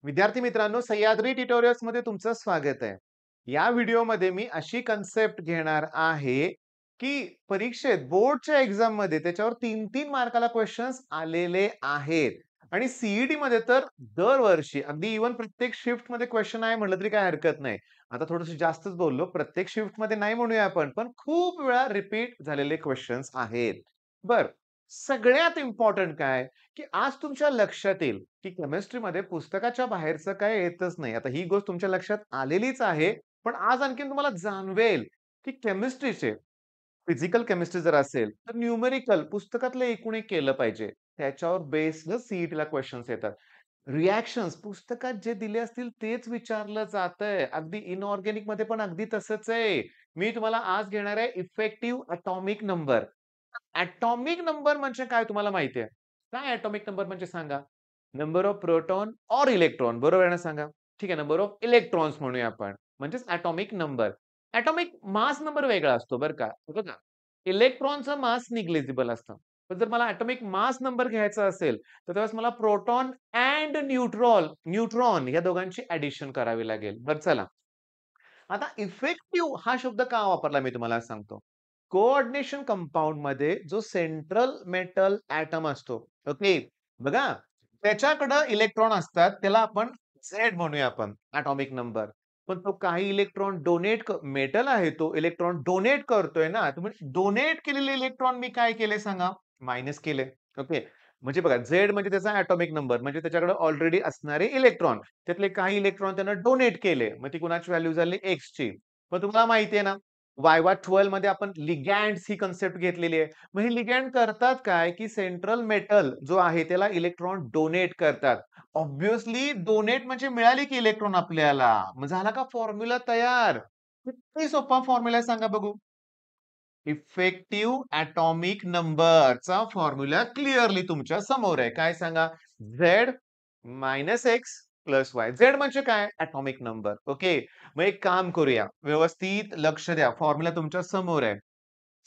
विद्यार्थी मित्रांनो, सह्याद्री ट्युटोरियल्समध्ये तुमचं स्वागत आहे. या व्हिडिओमध्ये मी अशी कन्सेप्ट घेणार आहे, की परीक्षेत बोर्डच्या एक्झाममध्ये त्याच्यावर 3-3 मार्काला क्वेशन्स आलेले आहेत आणि मध्ये तर दरवर्षी अगदी इव्हन प्रत्येक शिफ्टमध्ये क्वेशन आहे म्हटलं तरी काही हरकत नाही. आता थोडंसं जास्तच बोललो. प्रत्येक शिफ्टमध्ये नाही म्हणूया आपण, पण खूप वेळा रिपीट झालेले क्वेशन्स आहेत. बरं, सगळ्यात इम्पोर्टंट काय, की आज तुमच्या लक्षात येईल, की केमिस्ट्रीमध्ये पुस्तकाच्या बाहेरचं काय येतच नाही. आता ही गोष्ट तुमच्या लक्षात आलेलीच आहे. पण आज आणखीन तुम्हाला जाणवेल, की केमिस्ट्रीचे फिजिकल केमिस्ट्री जर असेल, तर न्यूमेरिकल पुस्तकातलं एकूण एक केलं पाहिजे. त्याच्यावर बेस्ड सीईटीला क्वेशन्स येतात. रिएक्शन्स पुस्तकात जे दिले असतील तेच विचारलं जातंय. अगदी इनऑर्गॅनिकमध्ये पण अगदी तसंच आहे. मी तुम्हाला आज घेणार आहे effective atomic number. Atomic number म्हणजे काय तुम्हाला माहिती आहे? काय एटॉमिक नंबर म्हणजे सांगा? Number of proton or electron बरोबर आहे ना सांगा? ठीक आहे, नंबर ऑफ इलेक्ट्रॉन्स म्हणूया आपण. म्हणजेच atomic number. Atomic mass number वेगळा असतो बरं का. हे बघा, इलेक्ट्रॉनचं मास निग्लिजिबल असतं. पण जर मला एटॉमिक मास नंबर घ्यायचा असेल, तर त्यावेळेस मला प्रोटॉन एंड न्यूट्रॉन या दोघांची ॲडिशन करावी लागेल. बरं चला. आता इफेक्टिव्ह हा शब्द का वापरला मी तुम्हाला सांगतो. कोऑर्डिनेशन कंपाउंडमध्ये जो सेंट्रल मेटल ॲटम असतो, ओके. बघा, त्याच्याकडं इलेक्ट्रॉन असतात. त्याला आपण झेड म्हणूया आपण एटॉमिक नंबर. पण तो काही इलेक्ट्रॉन मेटल आहे तो इलेक्ट्रॉन डोनेट करतोय ना. तुम्ही डोनेट केलेले इलेक्ट्रॉन मी काय केले सांगा? मायनस केले. ओके. म्हणजे बघा, झेड म्हणजे त्याचा एटॉमिक नंबर म्हणजे त्याच्याकडे ऑलरेडी असणारे इलेक्ट्रॉन. त्यातले काही इलेक्ट्रॉन त्यानं डोनेट केले. मग ती कुणाची व्हॅल्यू झाली एक्सची. मग तुम्हाला माहिती आहे ना, वायवा 12 मध्ये आपण लिगँड्स ही कन्सेप्ट घेतलेली आहे. मग हे लिगँड करतात काय, की सेंट्रल मेटल जो आहे त्याला इलेक्ट्रॉन डोनेट करतात. ऑब्व्हियसली डोनेट म्हणजे मिळाली की इलेक्ट्रॉन आपल्याला. मग झाला का फॉर्म्युला तयार? किती सोपा फॉर्म्युला आहे सांगा बघू. इफेक्टिव्ह एटॉमिक नंबरचा फॉर्म्युला क्लिअरली तुमच्या समोर आहे. काय सांगा? Z minus x plus y. Z म्हणजे काय? Atomic number. ओके. मग एक काम करूया. व्यवस्थित लक्ष द्या. फॉर्म्युला तुमच्या समोर आहे.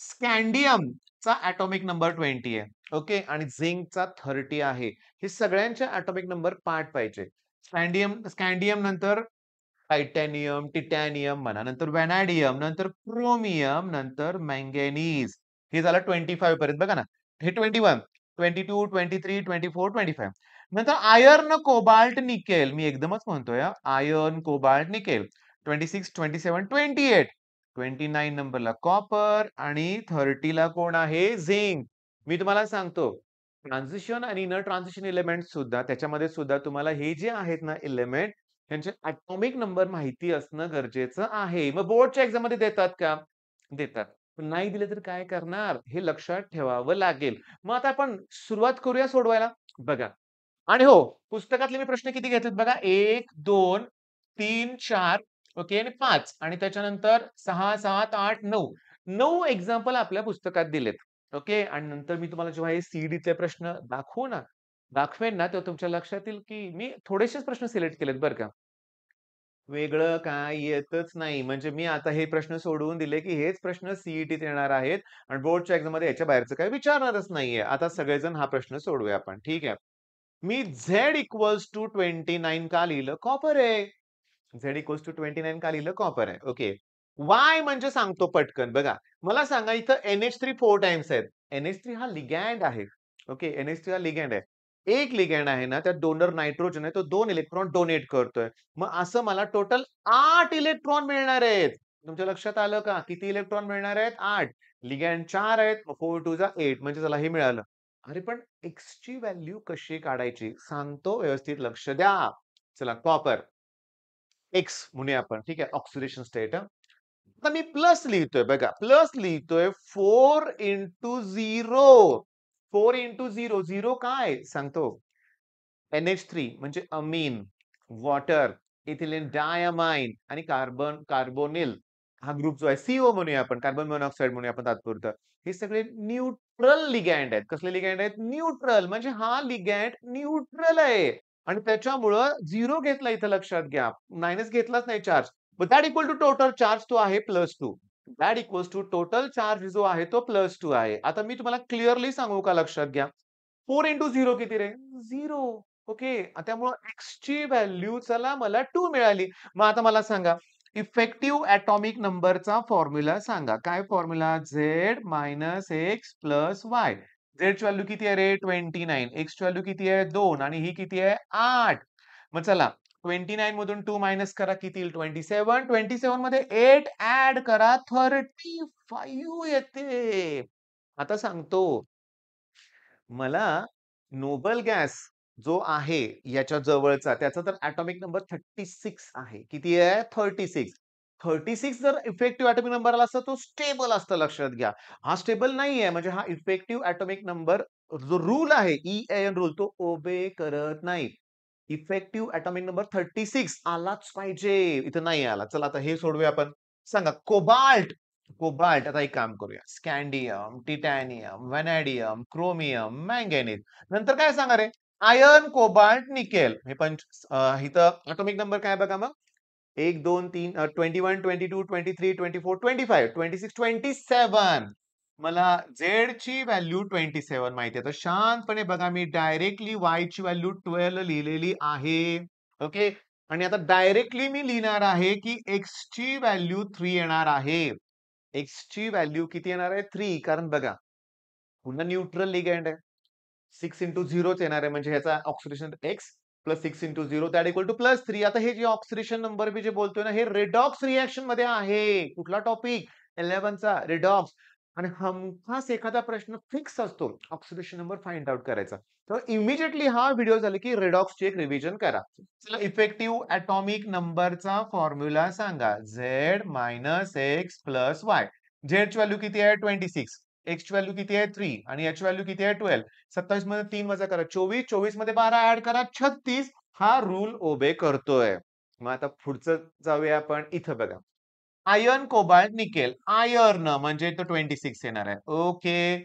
स्कँडियमचा एटॉमिक नंबर 20 आहे. ओके. आणि झिंकचा 30 आहे. हे सगळ्यांचे एटॉमिक नंबर पाठ पाहिजे. स्कँडियम नंतर टायटॅनियम, टिटॅनियम म्हणा, नंतर व्हॅनाडियम, नंतर क्रोमियम, नंतर मॅंगनीज. हे झालं 25 पर्यंत बघा ना. हे 21, 22, 23, 24, 25. नंतर आयर्न, कोबाल्ट, निकेल. मी एकदमच म्हणतोय हां. Iron, cobalt, nickel. 26, 27, 28. 29 नंबरला कॉपर आणि 30 ला कोण आहे? झिंक. मी तुम्हाला सांगतो, ट्रान्झिशन आणि इनर ट्रान्झिशन एलिमेंट सुद्धा त्याच्यामध्ये सुद्धा तुम्हाला हे जे आहेत ना एलिमेंट त्यांचे एटॉमिक नंबर माहिती असणं गरजेचं आहे. मग बोर्डच्या एक्झाममध्ये देतात का? देतात. पण नाही दिले तर काय करणार? हे लक्षात ठेवावं लागेल. मग आता आपण सुरुवात करूया सोडवायला. बघा, आणि हो, पुस्तकातले मी प्रश्न किती घेतलेत बघा. 1, 2, 3, 4 ओके आणि 5 आणि त्याच्यानंतर 6, 7, 8, 9. 9 एक्झाम्पल आपल्या पुस्तकात दिलेत. ओके. आणि नंतर मी तुम्हाला जेव्हा हे सी प्रश्न दाखवेन ना, तेव्हा तुमच्या लक्षात येईल, की मी थोडेसेच प्रश्न सिलेक्ट केलेत बरं का. वेगळं काय येतच नाही. म्हणजे मी आता हे प्रश्न सोडवून दिले, की हेच प्रश्न सी-ई-टीत येणार आहेत आणि बोर्डच्या एक्झाममध्ये याच्या बाहेरचं काही विचारणारच नाहीये. आता सगळेजण हा प्रश्न सोडवूया आपण. ठीक आहे. मी झेड इक्वॉल्स टू 29 का लिहिलं? कॉपर आहे. झेड इक्वॉल्स टू 29 का लिहिलं? कॉपर आहे. ओके. वाय म्हणजे सांगतो पटकन. बघा, मला सांगा इथं NH3 4 टाइम्स आहेत. NH3 हा लिगँड आहे. ओके. NH3 हा लिगँड आहे. एक लिगँड आहे ना, त्यात डोनर नायट्रोजन आहे. तो 2 इलेक्ट्रॉन डोनेट करतोय. मग असं मला टोटल 8 इलेक्ट्रॉन मिळणार आहेत. तुमच्या लक्षात आलं का? किती इलेक्ट्रॉन मिळणार आहेत? 8. लिगँड 4 आहेत. 4 2 जा 8 म्हणजे चला हे मिळालं. अरे पण एक्सची व्हॅल्यू कशी काढायची? सांगतो व्यवस्थित लक्ष द्या. चला कॉपर एक्स म्हणूया आपण. ठीक आहे. ऑक्सिडेशन स्टेट आता मी प्लस लिहितोय बघा. प्लस लिहितोय 4 इंटू 0. 4 इंटू 0. 0 काय? सांगतो. NH3 म्हणजे अमीन, वॉटर, इथिलीन डायमाइन आणि कार्बोनिल हा ग्रुप जो आहे CO म्हणूया आपण, कार्बन मोनॉक्साईड म्हणूया आपण तात्पुरतं. हे सगळे न्यूट्रल लिगँड आहेत. कसले लिगँड आहेत? न्यूट्रल म्हणजे हा लिगँड न्यूट्रल आहे आणि त्याच्यामुळं 0 घेतला इथं लक्षात घ्या. मायनस घेतलाच नाही charge. But that equal to total charge तो आहे +2. That equals to total charge जो आहे तो +2 आहे. आता मी तुम्हाला क्लिअरली सांगू का लक्षात घ्या. 4 इंटू 0 किती रे? 0. ओके. त्यामुळं एक्सची व्हॅल्यू चला मला 2 मिळाली. मग आता मला सांगा इफेक्टिव्ह एटॉमिक नंबरचा फॉर्म्युला सांगा. काय फॉर्म्युला? Z-X+Y. झेडची व्हॅल्यू किती आहे रे? 29. एक्सची व्हॅल्यू किती आहे? 2 आणि ही किती आहे? 8. मग चला 29 मधून 2 मायनस करा किती येईल? 27. 27 मध्ये 8 ॲड करा 35 येते. आता सांगतो मला नोबल गॅस जो आहे याच्या जवळचा त्याचा तर ॲटॉमिक नंबर 36 आहे. किती आहे? 36. 36 जर इफेक्टिव्ह ॲटॉमिक नंबर आला असता तो स्टेबल असतं लक्षात घ्या. हा स्टेबल नाहीये म्हणजे हा इफेक्टिव्ह ॲटॉमिक नंबर जो रूल आहे EAN रूल तो ओबे करत नाही. इफेक्टिव्ह ॲटॉमिक नंबर 36 आलाच पाहिजे. इथं नाही आला. चला आता हे सोडवूया आपण. सांगा कोबाल्ट कोबाल्ट आता एक काम करूया. स्कँडियम, टिटॅनियम, व्हॅनॅडियम, क्रोमियम, मॅंगॅनीज. नंतर काय सांगा रे? Iron, cobalt, nickel. हे इथं ॲटॉमिक नंबर काय बघा मग? 1, 2, 3 21, 22, 23, 24, 25, 26, 27. मला Z ची व्हॅल्यू 27 माहिती आहे. तर शांतपणे बघा मी डायरेक्टली Y ची व्हॅल्यू 12 लिहिलेली आहे. ओके. आणि आता डायरेक्टली मी लिहिणार आहे की X ची व्हॅल्यू 3 येणार आहे. X ची व्हॅल्यू किती येणार आहे? 3 कारण बघा पुन्हा न्यूट्रल लिगँड आहे. 6 इंटू 0च येणार आहे म्हणजे ह्याचा oxidation X plus 6 into 0 that equal to +3. आता हे जे ऑक्सिडेशन नंबर मी जे बोलतोय ना हे रेडॉक्स रिएक्शन मध्ये आहे. कुठला टॉपिक? 11 चा रेडॉक्स. आणि हमखास एखादा प्रश्न फिक्स असतो ऑक्सिडेशन नंबर फाइंड आउट करायचा. तर इमिजिएटली हा व्हिडिओ झाला की रेडॉक्सची एक रिव्हिजन करा. चला इफेक्टिव्ह ॲटॉमिक नंबरचा फॉर्म्युला सांगा. Z-X+Y. झेडची व्हॅल्यू किती आहे? 26. एक्सची व्हॅल्यू किती आहे? 3 आणि याची व्हॅल्यू किती आहे? 12. 27 मध्ये 3 वजा करा 24. 24 मध्ये 12 ऍड करा 36. हा रूल ओबे करतोय. मग आता पुढचं जाऊया आपण इथं बघा. Iron, cobalt, nickel. आयर्न म्हणजे तो 26 येणार आहे. ओके.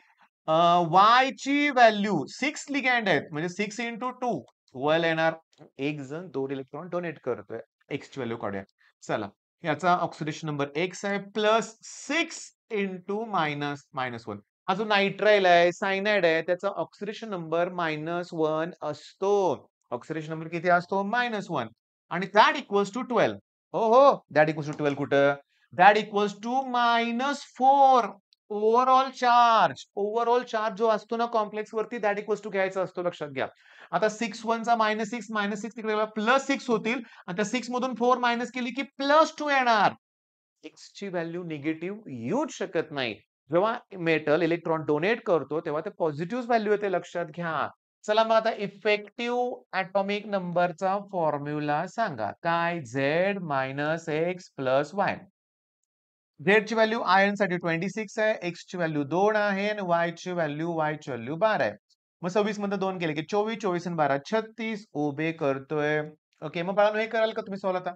वाय ची व्हॅल्यू 6 लिगँड आहेत म्हणजे 6 इंटू 2 12 येणार. एक जण 2 इलेक्ट्रॉन डोनेट करतोय. एक्स ची व्हॅल्यू काढूया. चला याचा ऑक्सिडेशन नंबर एक्स आहे प्लस 6 इंटू -1. हा जो नायट्राइल आहे, सायनाइड आहे, त्याचा ऑक्सिडेशन नंबर -1 असतो. ऑक्सिडेशन नंबर किती असतो? -1 आणि दॅट इक्वल्स टू 12. हो, हो. दॅट इक्वल्स टू 12 कुठं? That equals to -4. Overall charge. Overall charge जो असतो ना कॉम्प्लेक्स वरती दॅट इक्वल्स टू घ्यायचा असतो लक्षात घ्या. आता 6 1 चा -6 -6 तिकडे गेला +6 होतील आणि त्या 6 मधून 4 मायनस केली की +2 येणार. एक्स ची व्हॅल्यू निगेटिव्ह येऊच शकत नाही. जेव्हा मेटल इलेक्ट्रॉन डोनेट करतो तेव्हा ते पॉझिटिव्ह व्हॅल्यू येते लक्षात घ्या. चला मग आता इफेक्टिव्ह ॲटॉमिक नंबरचा फॉर्म्युला सांगा. काय? Z-X+Y. झेड ची व्हॅल्यू आयर्न साठी 26 आहे, एक्स ची व्हॅल्यू 2 आहे आणि वाय ची व्हॅल्यू 12 आहे. मग 26 मध्ये 2 केले की 24, 24 आणि 12 36 ओबे करतोय. ओके मग बाळांनो हे कराल का तुम्ही सॉल्व्ह आता?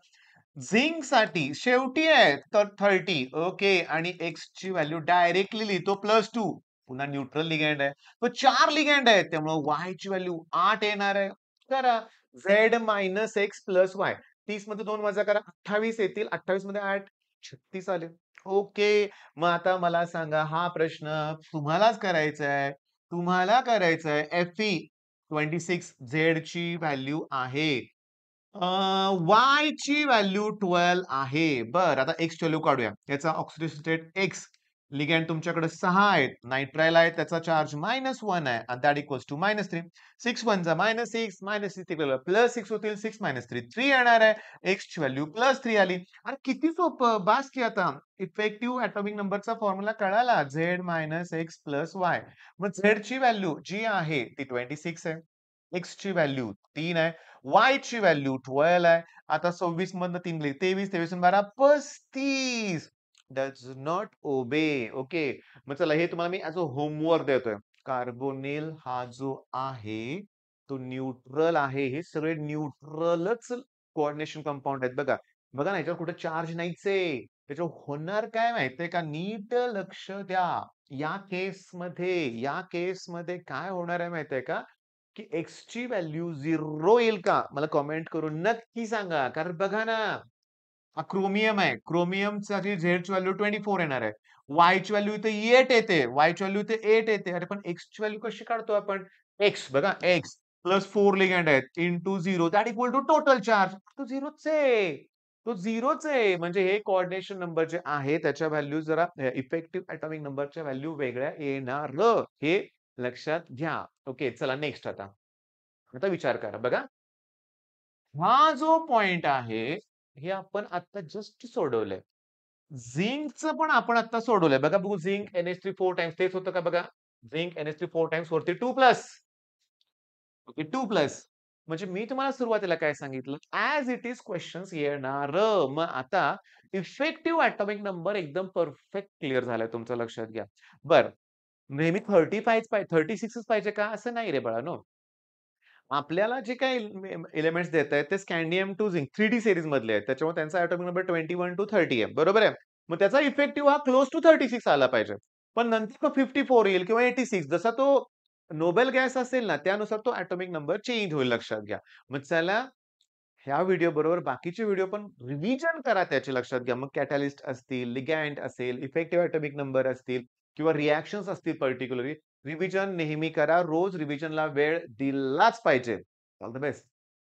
झिंक साठी शेवटी आहे तर 30 ओके आणि एक्स ची व्हॅल्यू डायरेक्टली लिहितो +2. पुन्हा न्यूट्रल लिगँड आहे. तो 4 लिगँड आहेत त्यामुळे वाय ची व्हॅल्यू 8 येणार आहे. करा Z-X+Y. 30 मध्ये 2 वजा करा 28 येतील. 28 मध्ये 8 36 आले. ओके. मग आता मला सांगा हा प्रश्न तुम्हालाच करायचा आहे. तुम्हाला करायचा आहे. Fe26 झेड ची व्हॅल्यू आहे. वाय ची व्हॅल्यू 12 आहे. बरं आता एक्स ची व्हॅल्यू काढूया. याचा ऑक्सिडेशन स्टेट एक्स. लिगँड तुमच्याकडे 6 आहेत. नायट्राइल आहे त्याचा चार्ज -1 आहे आणि दॅट इक्वल्स टू -3. 6 1 जा -6 -6 तिकडे +6 होतील. 6 -3 3 येणार आहे. एक्स ची व्हॅल्यू +3 आली. अरे किती सोपं. बास की आता. इफेक्टिव्ह ॲटॉमिक नंबरचा फॉर्म्युला कळाला. Z-X+Y. मग झेड ची व्हॅल्यू जी आहे ती 26 आहे. एक्स ची व्हॅल्यू 3 आहे. वाय ची व्हॅल्यू 12 आहे. आता 26 मधनं 3 गेले 23, 23 आणि 12 35. Does not obey. ओके. मग चला हे तुम्हाला मी ॲज अ होमवर्क देतोय. कार्बोनिल हा जो आहे तो न्यूट्रल आहे. हे सगळे न्यूट्रलच कोऑर्डिनेशन कंपाउंड आहेत बघा. बघा ना याच्यावर कुठे चार्ज नाहीच आहे. त्याच्यावर होणार काय माहितीये का? नीट लक्ष द्या. या केसमध्ये काय होणार आहे माहितीये का? की एक्स ची व्हॅल्यू 0 येईल का? मला कमेंट करून नक्की सांगा. कारण बघा ना, हा क्रोमियम आहे. क्रोमियमसाठी झेडची व्हॅल्यू 24 येणार आहे. वाय ची व्हॅल्यू इथे 8 येते. वाय ची व्हॅल्यू इथे 8 येते. अरे पण एक्स ची व्हॅल्यू कशी काढतो आपण? एक्स बघा एक्स. प्लस 4 लिगँड आहेत into 0 that equal to total charge. तो 0च आहे. तो 0च आहे. म्हणजे हे कोऑर्डिनेशन नंबर जे आहे त्याच्या व्हॅल्यू जरा इफेक्टिव्ह एटॉमिक नंबरच्या व्हॅल्यू वेगळ्या येणार. हे लक्षात घ्या. ओके, चला नेक्स्ट आता. आता विचार करा. बघा, हा जो पॉइंट आहे, हे आपण आता जस्ट सोडवलंय. झिंकचं पण आपण आता सोडवलंय. बघा बघू झिंक NH3 4 टाइम्स तेच होतं का बघा? झिंक NH3 4 टाइम्स वरती 2 प्लस. Okay 2 plus. म्हणजे मी तुम्हाला सुरुवातीला काय सांगितलं? ॲज इट इस क्वेशन्स येणार. मग आता इफेक्टिव्ह एटॉमिक नंबर एकदम परफेक्ट क्लिअर झालाय तुमचं लक्षात घ्या. बरं, नेहमी 35च 36च पाहिजे का? असं नाही रे बाळांनो. आपल्याला जे काही एलिमेंट्स देतायत ते स्कँडियम टू झिंक 3D सीरीज मधले आहेत. त्याच्यामुळे त्यांचा एटॉमिक नंबर 21 टू 30 आहे. बरोबर आहे. मग त्याचा इफेक्टिव्ह हा क्लोज टू 36 आला पाहिजे. पण नंतर तो 54 येईल किंवा 86 जसा तो नोबेल गॅस असेल ना, त्यानुसार तो एटॉमिक नंबर चेंज होईल लक्षात घ्या. मग चला ह्या व्हिडिओ बरोबर बाकीचे व्हिडिओ पण रिव्हिजन करा त्याचे लक्षात घ्या. मग कॅटलिस्ट असतील, लिगँड असेल, इफेक्टिव्ह एटॉमिक नंबर असतील किंवा रिएक्शन्स असतील पर्टिक्युलरली रिव्हिजन नेहमी करा. रोज रिव्हिजनला वेळ दिलाच पाहिजे. All the best.